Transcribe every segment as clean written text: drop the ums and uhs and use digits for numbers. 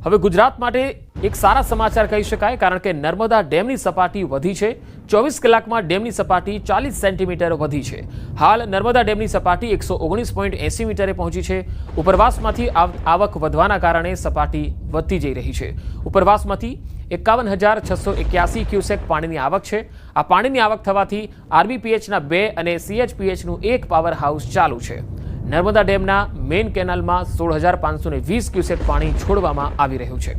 હવે ગુજરાત માટે એક સારા સમાચાર કહી શકાય, કારણ કે નર્મદા ડેમની સપાટી વધી છે। 24 કલાકમાં ડેમની સપાટી 40 સેન્ટીમીટર વધી છે। હાલ નર્મદા ડેમની સપાટી 119.80 મીટરે પહોંચી છે। ઉપરવાસમાંથી આવક વધવાના કારણે સપાટી વધતી જઈ રહી છે। ઉપરવાસમાંથી 51,681 ક્યુસેક પાણીની આવક છે। આ પાણીની આવક થવાથી આરબીપીએચના 2 અને સીએચપીએચનું 1 પાવર હાઉસ ચાલુ છે। નર્મદા ડેમના મેઇન કેનાલમાં 16,520 ક્યુસેક પાણી છોડવામાં આવી રહ્યું છે।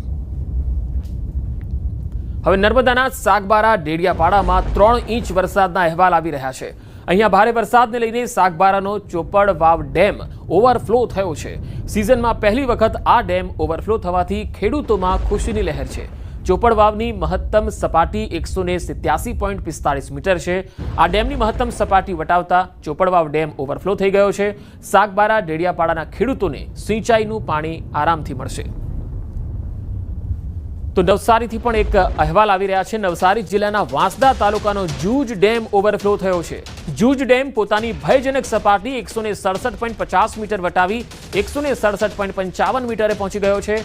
હવે નર્મદાના સાગબારા ડેડિયાપાડામાં 3 ઇંચ વરસાદના અહેવાલ આવી રહ્યા છે। અહીંયા ભારે વરસાદને લઈને સાગબારાનો ચોપડ વાવ ડેમ ઓવરફ્લો થયો છે। સિઝનમાં પહેલી વખત આ ડેમ ઓવરફ્લો થવાથી ખેડૂતોમાં ખુશીની લહેર છે। ચોપડ વાવની મહત્તમ સપાટી 187.45 મીટર છે। આ ડેમની મહત્તમ સપાટી વટાવતા ચોપડ વાવ ડેમ ઓવરફ્લો થઈ ગયો છે। સાગબારા ડેડિયાપાડાના ખેડૂતોને સિંચાઈનું પાણી આરામથી મળશે। તો નવસારીથી પણ એક અહેવાલ આવી રહ્યા છે। નવસારી જિલ્લાના વાંસદા તાલુકાનો જૂજ ડેમ ઓવરફ્લો થયો છે। જૂજ ડેમ પોતાની ભયજનક સપાટી 167.50 મીટર વટાવી 167.55 મીટરે પહોંચી ગયો છે।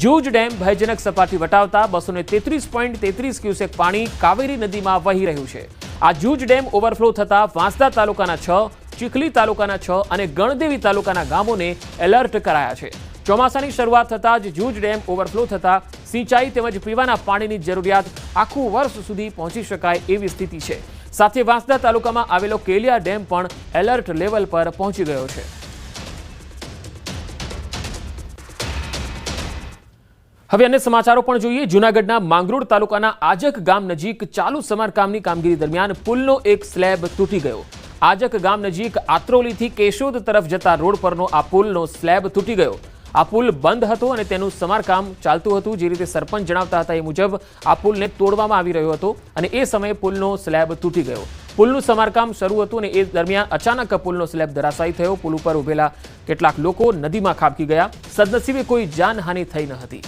જૂજ ડેમ ભયજનક સપાટી વટાવતા 233.33 ક્યુસેક પાણી કાવેરી નદીમાં વહી રહ્યું છે। આ જૂજ ડેમ ઓવરફ્લો થતા વાંસદા તાલુકાના 6, ચીખલી તાલુકાના 6 અને ગણદેવી તાલુકાના ગામોને એલર્ટ કરાયા છે। ચોમાસાની શરૂઆત થતાં જ જૂજ ડેમ ઓવરફ્લો થતાં સિંચાઈ તેમજ પીવાના પાણીની જરૂરિયાત આખું વર્ષ સુધી પહોંચી શકાય એવી સ્થિતિ છે। સાથે વાંસદા તાલુકામાં આવેલો કેલિયા ડેમ પણ એલર્ટ લેવલ પર પહોંચી ગયો છે। હવે અન્ય સમાચારો પણ જોઈએ। જૂનાગઢના માંગરોળ તાલુકાના આજક ગામ નજીક ચાલુ સમારકામની કામગીરી દરમિયાન પુલનો એક સ્લેબ તૂટી ગયો। આજક ગામ નજીક આત્રોલીથી કેશોદ તરફ જતા રોડ પરનો આ પુલનો સ્લેબ તૂટી ગયો। આ પુલ બંધ હતો અને તેનું સમારકામ ચાલતું હતું। જે રીતે સરપંચ જણાવતા હતા એ મુજબ આ પુલને તોડવામાં આવી રહ્યો હતો અને એ સમયે પુલનો સ્લેબ તૂટી ગયો। પુલનું સમારકામ શરૂ હતું અને એ દરમિયાન અચાનક પુલનો સ્લેબ ધરાશાયી થયો। પુલ ઉપર ઉભેલા કેટલાક લોકો નદીમાં ખાબકી ગયા। સદનસીબે કોઈ જાનહાનિ થઈ ન હતી।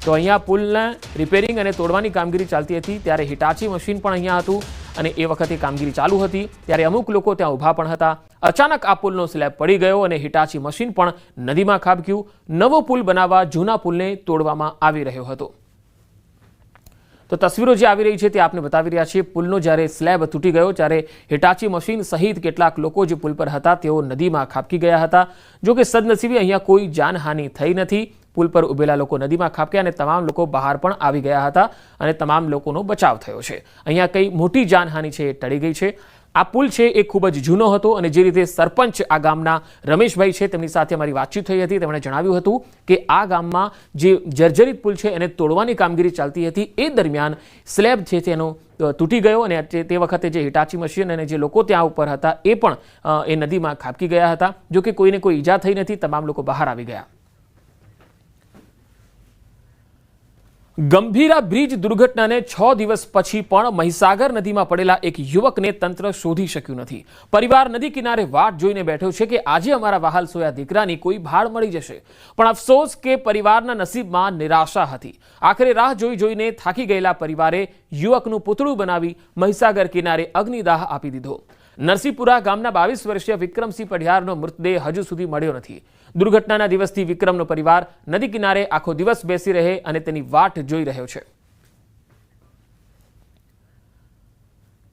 તો અહીંયા પુલના રિપેરિંગ અને તોડવાની કામગીરી ચાલતી હતી ત્યારે હિટાચી મશીન પણ અહીંયા હતું અને એ વખતે કામગીરી ચાલુ હતી ત્યારે અમુક લોકો ત્યાં ઊભા પણ હતા। અચાનક આ પુલનો સ્લેબ પડી ગયો અને હિટાચી મશીન પણ નદીમાં ખાબક્યું। નવો પુલ બનાવવા જૂના પુલને તોડવામાં આવી રહ્યો હતો। તો તસવીરો જે આવી રહી છે તે આપને બતાવી રહ્યા છીએ। પુલનો જ્યારે સ્લેબ તૂટી ગયો ત્યારે હિટાચી મશીન સહિત કેટલાક લોકો જે પુલ પર હતા તેઓ નદીમાં ખાબકી ગયા હતા। જો કે સદનસીબે અહીંયા કોઈ જાનહાનિ થઈ નથી। પુલ પર ઉભેલા લોકો નદીમાં ખાબક્યા અને તમામ લોકો બહાર પણ આવી ગયા હતા અને તમામ લોકોનો બચાવ થયો છે। અહીંયા કઈ મોટી જાનહાનિ છે એ ટળી ગઈ છે। આ પુલ છે એ ખૂબ જ જૂનો હતો અને જે રીતે સરપંચ આ ગામના રમેશભાઈ છે તેમની સાથે અમારી વાતચીત થઈ હતી। તેમણે જણાવ્યું હતું કે આ ગામમાં જે જર્જરિત પુલ છે એને તોડવાની કામગીરી ચાલતી હતી એ દરમિયાન સ્લેબ છે તેનો તૂટી ગયો અને તે વખતે જે હિટાચી મશીન અને જે લોકો ત્યાં ઉપર હતા એ પણ એ નદીમાં ખાબકી ગયા હતા। જો કે કોઈને કોઈ ઈજા થઈ નથી। તમામ લોકો બહાર આવી ગયા। ગંભીરા બ્રિજ દુર્ઘટનાને 6 દિવસ પછી પણ મહીસાગર નદીમાં પડેલા એક યુવકને તંત્ર શોધી શક્યું નથી। પરિવાર નદી કિનારે વાટ જોઈને બેઠો છે કે આજે અમારા વહાલ સોયા દીકરાની કોઈ ભાળ મળી જશે, પણ અફસોસ કે પરિવારના નસીબમાં નિરાશા હતી। આખરે રાહ જોઈ જોઈને થાકી ગયેલા પરિવારે યુવકનું પૂતળું બનાવી મહીસાગર કિનારે અગ્નિદાહ આપી દીધો। નરસિંહપુરા ગામના 22 વર્ષીય વિક્રમસિંહ પઢિયારનો મૃતદેહ હજુ સુધી મળ્યો નથી। દુર્ઘટનાના દિવસથી વિક્રમનો પરિવાર નદી કિનારે આખો દિવસ બેસી રહે અને તેની વાટ જોઈ રહ્યો છે।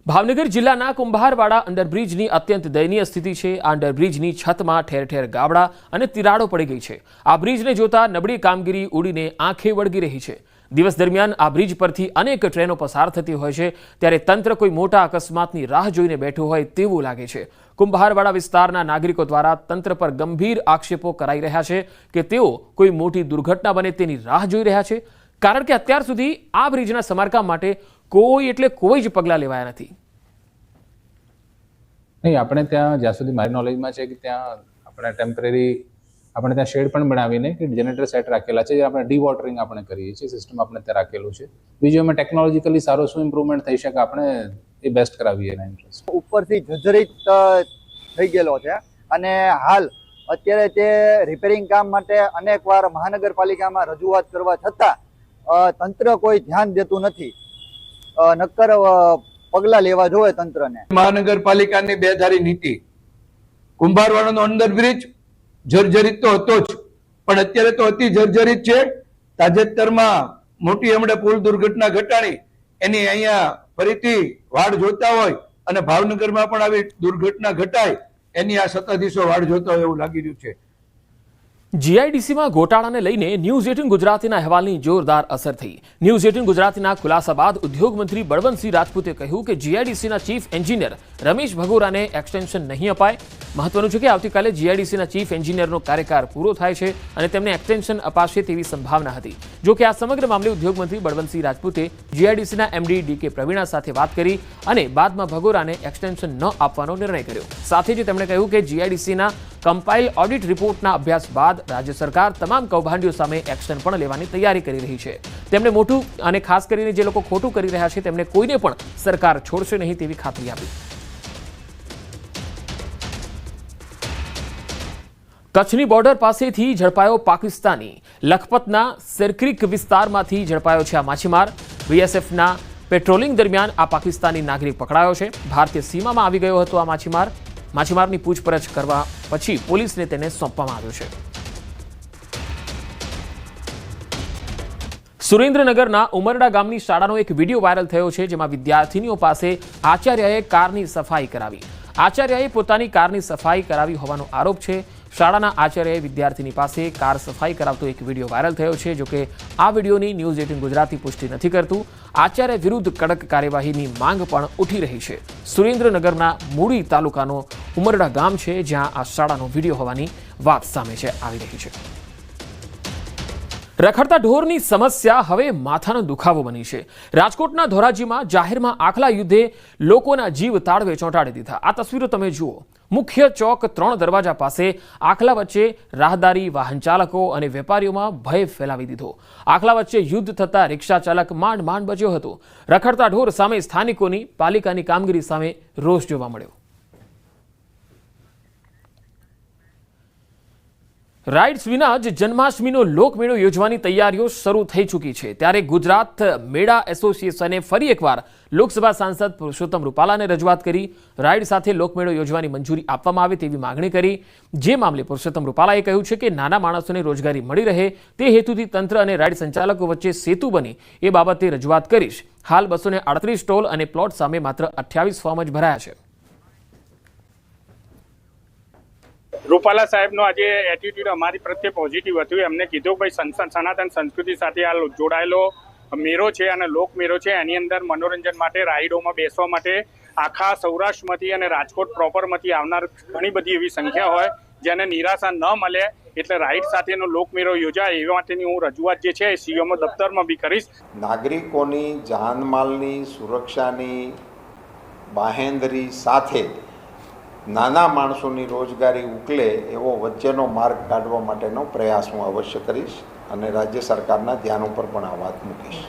ભાવનગર જિલ્લાના કુંભારવાડા અંડરબ્રિજની અત્યંત દયનીય સ્થિતિ છે। આ અંડરબ્રિજની છતમાં ઠેર ઠેર ગાબડા અને તિરાડો પડી ગઈ છે। આ બ્રિજને જોતા નબળી કામગીરી ઉડીને આંખે વળગી રહી છે। દિવસ દરમિયાન આ બ્રિજ પરથી અનેક ટ્રેનો પસાર થતી હોય છે ત્યારે તંત્ર કોઈ મોટા અકસ્માતની રાહ જોઈને બેઠું હોય તેવું લાગે છે। કુંભારવાડા વિસ્તારના નાગરિકો દ્વારા તંત્ર પર ગંભીર આક્ષેપો કરાઈ રહ્યા છે કે તેઓ કોઈ મોટી દુર્ઘટના બને તેની રાહ જોઈ રહ્યા છે, કારણ કે અત્યાર સુધી આ બ્રિજના સમારકામ માટે કોઈ જ પગલાં લેવાયા નથી। નહીં, આપણે ત્યાં જ્યાં સુધી મારી નોલેજમાં છે કે ત્યાં આપણે ટેમ્પરરી આપણે ત્યાં શેડ પણ બનાવીને કે જનરેટર સેટ રાખેલા છે, જે આપણે ડી વોટરિંગ આપણે કરીએ છીએ, સિસ્ટમ આપણે ત્યાં રાખેલું છે। બીજું એમાં ટેકનોલોજીકલી સારો શું ઇમ્પ્રુવમેન્ટ થઈ શકે આપણે એ બેસ્ટ કરાવીએ એના ઇન્ટરેસ્ટ। ઉપરથી જર્જરિત થઈ ગયેલો છે અને હાલ અત્યારે તે રિપેરિંગ કામ માટે અનેકવાર મહાનગરપાલિકામાં રજૂઆત કરવા છતાં તંત્ર કોઈ ધ્યાન દેતું નથી। નક્કર પગલા લેવા જોઈએ તંત્રને। મહાનગરપાલિકાની બેધારી નીતિ, કુંભારવાડાનો અંડરબ્રિજ જર્જરિત તો હતો જ, પણ અત્યારે તો અતિ જર્જરિત છે। તાજેતરમાં મોટી હમણાં પુલ દુર્ઘટના ઘટાડી એની અહીંયા ફરીથી વાડ જોતા હોય અને ભાવનગરમાં પણ આવી દુર્ઘટના ઘટાય એની આ સત્તાધીશો વાડ જોતા હોય એવું લાગી રહ્યું છે. જીઆઈડીસીમાં ગોટાળાને લઈને ન્યૂઝ 18 ગુજરાતીના અહેવાલની જોરદાર અસર થઈ. ન્યૂઝ 18 ગુજરાતીના ખુલાસા બાદ ઉદ્યોગ મંત્રી બળવંતસિંહ રાજપૂતે કહ્યું કે જીઆઈડીસીના ચીફ એન્જિનિયર રમેશ ભગોરાને એક્સટેન્શન નહીં અપાય. મહત્વનું છે કે આવતીકાલે જીઆઈડીસીના ચીફ એન્જિનિયરનો કાર્યકાળ પૂરો થાય છે અને તેમને એક્સટેન્શન અપાશે તેવી સંભાવના હતી. જો કે આ સમગ્ર મામલે ઉદ્યોગ મંત્રી બળવંતસિંહ રાજપૂતે જીઆઈડીસીના એમડી ડીકે પ્રવીણા સાથે વાત કરી અને બાદમાં ભગોરાને એક્સટેન્શન ન આપવાનો નિર્ણય કર્યો. સાથે જ તેમણે કહ્યું કે જીઆઈડીસીના કમ્પાઇલ ઓડિટ રિપોર્ટના અભ્યાસ બાદ રાજ્ય સરકાર તમામ કૌભાંડીઓ સામે એક્શન પણ લેવાની તૈયારી કરી રહી છે. તેમણે મોટું અને ખાસ કરીને જે લોકો ખોટું કરી રહ્યા છે તેમને કોઈને પણ સરકાર છોડશે નહીં તેવી ખાતરી આપી. કચ્છની બોર્ડર પાસેથી ઝડપાયો પાકિસ્તાની. લખપતના સિરક્રીક વિસ્તારમાંથી ઝડપાયો છે આ માછીમાર. બીએસએફના પેટ્રોલિંગ દરમિયાન આ પાકિસ્તાની નાગરિક પકડાયો છે. ભારતીય સીમામાં આવી ગયો હતો આ માછીમારની પૂછપરછ કરવા પછી પોલીસને તેને સોંપવામાં આવ્યો છે. સુરેન્દ્રનગરના ઉમરડા ગામની શાળાનો એક વિડીયો વાયરલ થયો છે, જેમાં વિદ્યાર્થીનીઓ પાસે આચાર્યએ કારની સફાઈ કરાવી. આચાર્યએ પોતાની કારની સફાઈ કરાવી હોવાનો આરોપ છે. શાળાના આચાર્યએ વિદ્યાર્થીની પાસે કાર સફાઈ કરાવતો એક વિડીયો વાયરલ થયો છે. જોકે આ વિડીયોની ન્યૂઝ 18 ગુજરાતી પુષ્ટિ નથી કરતું. આચાર્ય વિરુદ્ધ કડક કાર્યવાહીની માંગ પણ ઉઠી રહી છે. સુરેન્દ્રનગરના મૂળી તાલુકાનો ઉમરડા ગામ છે, જ્યાં આ શાળાનો વિડીયો હોવાની વાત સામે આવી રહી છે. રખડતા ઢોરની સમસ્યા હવે માથાનો દુખાવો બની છે. રાજકોટના ધોરાજીમાં જાહેરમાં આખલા યુદ્ધે લોકોના જીવ તાળવે ચોંટાડી દીધા. આ તસવીરો તમે જુઓ. મુખ્ય ચોક 3 દરવાજા પાસે આખલા વચ્ચે રાહદારી, વાહન ચાલકો અને વેપારીઓમાં ભય ફેલાવી દીધો. આખલા વચ્ચે યુદ્ધ થતા રિક્ષા ચાલક માંડ બચ્યો હતો. રખડતા ઢોર સામે સ્થાનિકોની પાલિકાની કામગીરી સામે રોષ જોવા મળ્યો. રાઇડ્સ વિના જ જન્માષ્ટમીનો લોકમેળો યોજવાની તૈયારીઓ શરૂ થઈ ચૂકી છે. ત્યારે ગુજરાત મેળા એસોસિએશને ફરી એકવાર લોકસભા સાંસદ પુરુષોત્તમ રૂપાલાને રજૂઆત કરી રાઇડ સાથે લોકમેળો યોજવાની મંજૂરી આપવામાં આવે તેવી માગણી કરી. જે મામલે પુરુષોત્તમ રૂપાલાએ કહ્યું છે કે નાના માણસોને રોજગારી મળી રહે તે હેતુથી તંત્ર અને રાઇડ સંચાલકો વચ્ચે સેતુ બની એ બાબતે રજૂઆત કરીશ. હાલ 238 સ્ટોલ અને પ્લોટ સામે માત્ર 28 ફોર્મ જ ભરાયા છે. રૂપાલા સાહેબનો આજે એટીટ્યુડ અમારી પ્રત્યે પોઝિટિવ હતું. એમને કીધું ભાઈ સનાતન સંસ્કૃતિ સાથે આ જોડાયેલો મેળો છે અને લોકમેળો છે, એની અંદર મનોરંજન માટે, રાઈડોમાં બેસવા માટે આખા સૌરાષ્ટ્રમાંથી અને રાજકોટ પ્રોપરમાંથી આવનાર ઘણી બધી એવી સંખ્યા હોય જેને નિરાશા ન મળે એટલે રાઈડ સાથેનો લોકમેળો યોજાય એ માટેની હું રજૂઆત જે છે એ સીએમઓ દફતરમાં બી કરીશ. નાગરિકોની જાનમાલની સુરક્ષાની બાહેંધરી સાથે નાના માણસોની રોજગારી ઉકલે એવો વચ્ચેનો માર્ગ કાઢવા માટેનો પ્રયાસ હું અવશ્ય કરીશ અને રાજ્ય સરકારના ધ્યાન ઉપર પણ આ વાત મૂકીશ.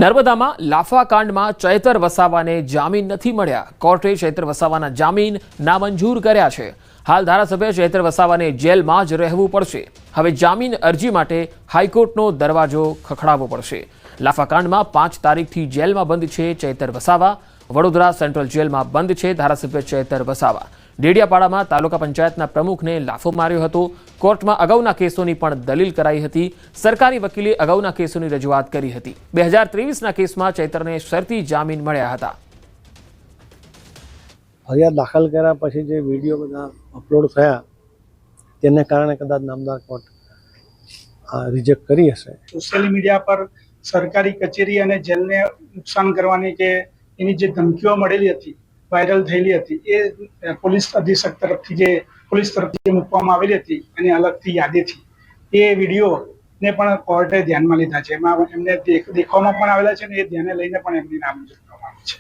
નર્મદામાં લાફા કાંડમાં ચૈતર વસાવાને જામીન નથી મળ્યા. કોર્ટે ચૈતર વસાવાના જામીન નામંજૂર કર્યા છે. હાલ ધારાસભ્ય ચૈતર વસાવાને જેલમાં જ રહેવું પડશે. હવે જામીન અરજી માટે હાઈકોર્ટનો દરવાજો ખખડાવવો પડશે. લાફા કાંડમાં 5 તારીખથી જેલમાં બંધ છે ચૈતર વસાવા. વડોદરા સેન્ટ્રલ જેલમાં બંધ છે ધારાસભ્ય ચૈતર વસાવા. ડેડિયાપાડામાં તાલુકા પંચાયતના પ્રમુખને લાફો માર્યો હતો. કોર્ટમાં અગાઉના કેસોની પણ દલીલ કરાઈ હતી. સરકારી વકીલે અગાઉના કેસોની રજૂઆત કરી હતી. 2023ના કેસમાં ચૈતરને શરતી જામીન મળ્યા હતા. ફરિયાદ દાખલ કર્યા પછી જે વિડીયો બધા અપલોડ થયા તેને કારણે કદાચ નામદાર કોર્ટ રિજેક્ટ કરી હશે. સોશિયલ મીડિયા પર સરકારી કચેરી અને જેલને નુકસાન કરવાની કે એની જે ધમકીઓ મળેલી હતી, વાયરલ થયેલી હતી, એ પોલીસ અધિક્ષક તરફથી મૂકવામાં આવેલી હતી અને અલગથી યાદીથી એ વિડીયોને પણ કોર્ટે ધ્યાનમાં લીધા છે. એમાં એમને દેખવામાં પણ આવેલા છે અને એ ધ્યાને લઈને પણ એમની નામંજૂર કરવામાં આવી છે.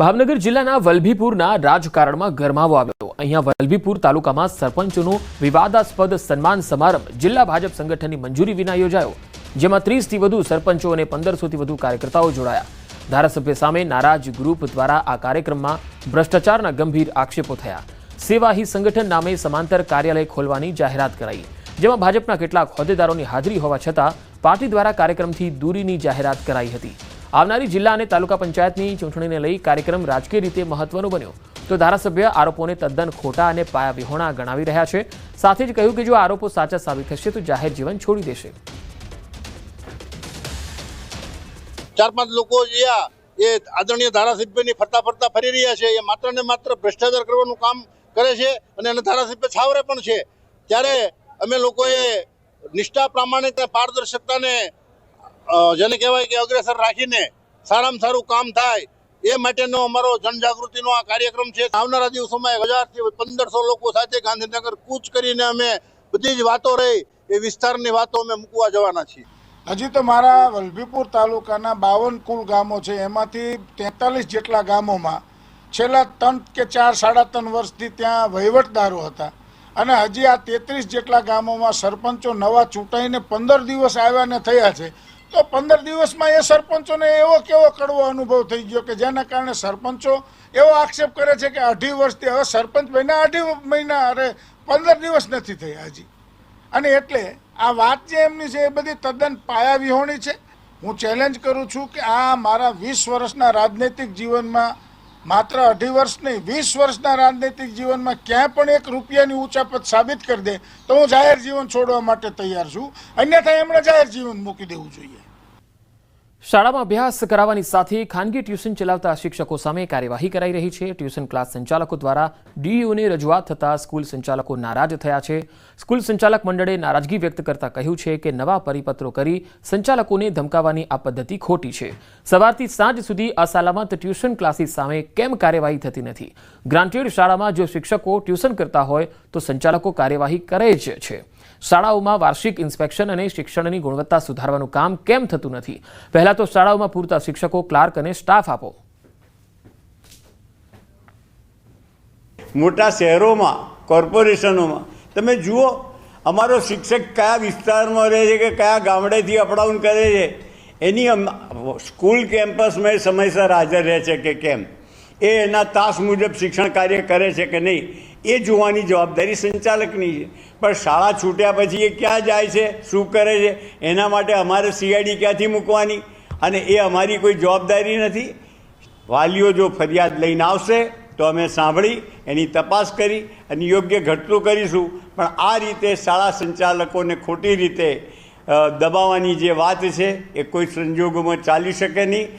ભાવનગર જિલ્લાના વલભીપુરના રાજકારણમાં ગરમાવો આવ્યો. અહીંયા વલભીપુર તાલુકામાં સરપંચોનો વિવાદાસ્પદ સન્માન સમારંભ જિલ્લા ભાજપ સંગઠનની મંજૂરી વિના યોજાયો, જેમાં 30થી વધુ સરપંચો અને 1500થી વધુ કાર્યકર્તાઓ જોડાયા. ધારાસભ્ય સામે નારાજ ગ્રુપ દ્વારા આ કાર્યક્રમમાં ભ્રષ્ટાચારના ગંભીર આક્ષેપો થયા. સેવા હી સંગઠન નામે સમાંતર કાર્યાલય ખોલવાની જાહેરાત કરાઈ, જેમાં ભાજપના કેટલાક હોદ્દેદારોની હાજરી હોવા છતાં પાર્ટી દ્વારા કાર્યક્રમથી દૂરીની જાહેરાત કરાઈ હતી. આવનારી જિલ્લા અને તાલુકા પંચાયતની ચૂંટણીને લઈ કાર્યક્રમ રાજકીય રીતે મહત્વનો બન્યો. તો ધારાસભ્ય આરોપોને તદ્દન ખોટા અને પાયાવિહોણા ગણાવી રહ્યા છે. સાથે જ કહ્યું કે જો આરોપો સાચા સાબિત થશે તો જાહેર જીવન છોડી દેશે. 4-5 લોકો એ આદરણીય ધારાસભ્યની ફરતા ફરી રહ્યા છે. એ માત્ર ને માત્ર ભ્રષ્ટાચાર કરવાનું કામ કરે છે અને એના ધારાસભ્ય છાવરે પણ છે. ત્યારે અમે લોકોએ નિષ્ઠા, પ્રામાણિકતા, પારદર્શકતાને જેને કહેવાય કે અગ્રેસર રાખીને સારામાં સારું કામ થાય એ માટેનો અમારો જનજાગૃતિનો આ કાર્યક્રમ છે. આવનારા દિવસોમાં 1000 થી 1500 લોકો સાથે ગાંધીનગર કૂચ કરીને અમે બધી જ વાતો રહી એ વિસ્તારની વાતો અમે મૂકવા જવાના છીએ. હજી તો મારા વલભીપુર તાલુકાના 52 કુલ ગામો છે. એમાંથી 43 જેટલા ગામોમાં છેલ્લા 3 કે 4 સાડા 3 વર્ષથી ત્યાં વહીવટદારો હતા અને હજી આ 33 જેટલા ગામોમાં સરપંચો નવા ચૂંટાઈને 15 દિવસ આવ્યા ને થયા છે. તો 15 દિવસમાં એ સરપંચોને એવો કેવો કડવો અનુભવ થઈ ગયો કે જેના કારણે સરપંચો એવો આક્ષેપ કરે છે કે 2.5 વર્ષથી હવે સરપંચ બન્યા 2.5 મહિના, અરે 15 દિવસ નથી થયા હજી. અને એટલે આ વાત જે એમની છે એ બધી તદ્દન પાયાવિહોણી છે. હું ચેલેન્જ કરું છું કે આ મારા 20 વર્ષના રાજનૈતિક જીવનમાં, માત્ર 2.5 વર્ષ નહીં, 20 વર્ષના રાજનૈતિક જીવનમાં ક્યાંય પણ 1 રૂપિયાની ઊંચાપત સાબિત કરી દે તો હું જાહેર જીવન છોડવા માટે તૈયાર છું. અન્યથા એમણે જાહેર જીવન મૂકી દેવું જોઈએ. શાળામાં અભ્યાસ કરાવવાની સાથે ખાનગી ટ્યુશન ચલાવતા શિક્ષકો સામે કાર્યવાહી કરાઈ રહી છે. ટ્યુશન ક્લાસ સંચાલકો દ્વારા ડીયુને રજૂઆત થતાં સ્કૂલ સંચાલકો નારાજ થયા છે. સ્કૂલ સંચાલક મંડળે નારાજગી વ્યક્ત કરતા કહ્યું છે કે નવા પરિપત્રો કરી સંચાલકોને ધમકાવવાની આ પદ્ધતિ ખોટી છે. સવારથી સાંજ સુધી અસલામત ટ્યુશન ક્લાસીસ સામે કેમ કાર્યવાહી થતી નથી? ગ્રાન્ટેડ શાળામાં જો શિક્ષકો ટ્યુશન કરતા હોય તો સંચાલકો કાર્યવાહી કરે જ છે. શાળાઓમાં વાર્ષિક ઇન્સ્પેક્શન અને શિક્ષણની ગુણવત્તા સુધારવાનું કામ કેમ થતું નથી? પહેલા તો શાળાઓમાં પૂરતા શિક્ષકો, ક્લાર્ક અને સ્ટાફ આપો. મોટા શહેરોમાં, કોર્પોરેશનોમાં તમે જુઓ અમારો શિક્ષક કયા વિસ્તારમાં રહે છે કે કયા ગામડેથી અપડાઉન કરે છે, એની સ્કૂલ કેમ્પસમાં સમયસર હાજર રહે છે કે કેમ, એ એના તાસ મુજબ શિક્ષણ કાર્ય કરે છે કે નહીં, એ જોવાની જવાબદારી સંચાલકની છે. પણ શાળા છૂટ્યા પછી એ ક્યાં જાય છે, શું કરે છે, એના માટે અમારે સીઆઈડી ક્યાંથી મૂકવાની? અને એ અમારી કોઈ જવાબદારી નથી. વાલીઓ જો ફરિયાદ લઈને આવશે તો અમે સાંભળી એની તપાસ કરી અને યોગ્ય ઘટતું કરીશું. પણ આ રીતે શાળા સંચાલકોને ખોટી રીતે દબાવવાની જે વાત છે એ કોઈ સંજોગોમાં ચાલી શકે નહીં.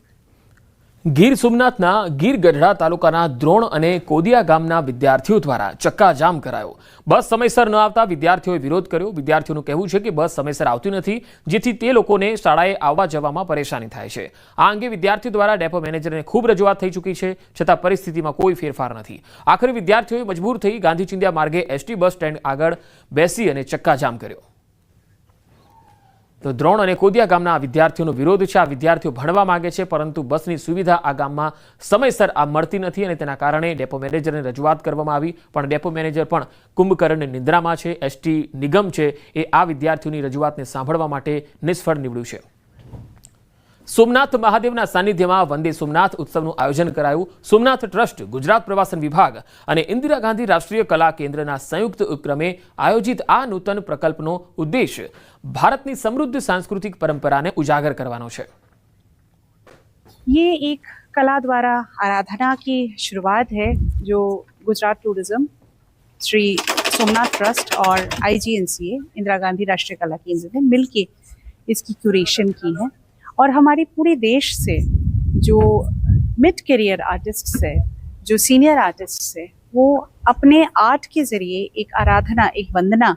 ગીર સોમનાથના ગીર ગઢડા તાલુકાના દ્રોણ અને કોદિયા ગામના વિદ્યાર્થીઓ દ્વારા ચક્કાજામ કરાયો. બસ સમયસર ન આવતા વિદ્યાર્થીઓએ વિરોધ કર્યો. વિદ્યાર્થીઓનું કહેવું છે કે બસ સમયસર આવતી નથી, જેથી તે લોકોને શાળાએ આવવા જવામાં પરેશાની થાય છે. આ અંગે વિદ્યાર્થીઓ દ્વારા ડેપો મેનેજરને ખૂબ રજૂઆત થઈ ચૂકી છે, છતાં પરિસ્થિતિમાં કોઈ ફેરફાર નથી. આખરે વિદ્યાર્થીઓએ મજબૂર થઈ ગાંધી ચિંધ્યા માર્ગે એસટી બસ સ્ટેન્ડ આગળ બેસી અને ચક્કાજામ કર્યો. તો દ્રોણ અને કોદિયા ગામના વિદ્યાર્થીઓનો વિરોધ છે. આ વિદ્યાર્થીઓ ભણવા માંગે છે, પરંતુ બસની સુવિધા આ ગામમાં સમયસર મળતી નથી અને તેના કારણે ડેપો મેનેજરને રજૂઆત કરવામાં આવી, પણ ડેપો મેનેજર પણ કુંભકર્ણની નિંદ્રામાં છે. એસટી નિગમ છે એ આ વિદ્યાર્થીઓની રજૂઆતને સાંભળવા માટે નિષ્ફળ નીવડ્યું છે. સોમનાથ મહાદેવના સાનિધ્યમાં વંદે સોમનાથ ઉત્સવનું આયોજન કરાયું. સોમનાથ ટ્રસ્ટ, ગુજરાત પ્રવાસન વિભાગ અને ઇન્દિરા ગાંધી રાષ્ટ્રીય કલા કેન્દ્રના સંયુક્ત ઉપક્રમે આયોજિત આ નૂતન પ્રકલ્પનો ઉદ્દેશ भारत समृद्ध सांस्कृतिक परंपरा ने उजागर करवानो छे। ये एक कला द्वारा आराधना की शुरुआत है जो गुजरात टूरिज्म, श्री सोमनाथ ट्रस्ट और IGNCA इंदिरा गांधी राष्ट्रीय कला केंद्र ने मिलके इसकी क्यूरेशन की है। और हमारे पूरे देश से जो मिड करियर आर्टिस्ट्स है, जो सीनियर आर्टिस्ट्स है, वो अपने आर्ट के जरिए एक आराधना, एक वंदना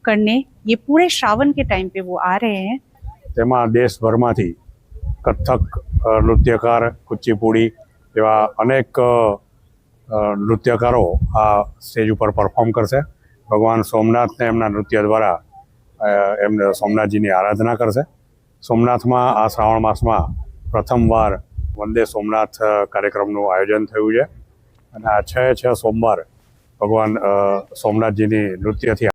करने ये पूरे श्रावण के टाइम पे वो आ रहे हैं। તેમાં દેશભરમાંથી કથક નૃત્યકાર, કુચીપુડી એવા અનેક નૃત્યકારો આ સ્ટેજ ઉપર પરફોર્મ કરશે. ભગવાન સોમનાથને એમના નૃત્ય દ્વારા એમને સોમનાથજીની આરાધના કરશે. સોમનાથમાં આ શ્રાવણ માસમાં પ્રથમવાર વંદે સોમનાથ કાર્યક્રમનું આયોજન થયું છે અને આ 6 સોમવાર ભગવાન સોમનાથજીની નૃત્યથી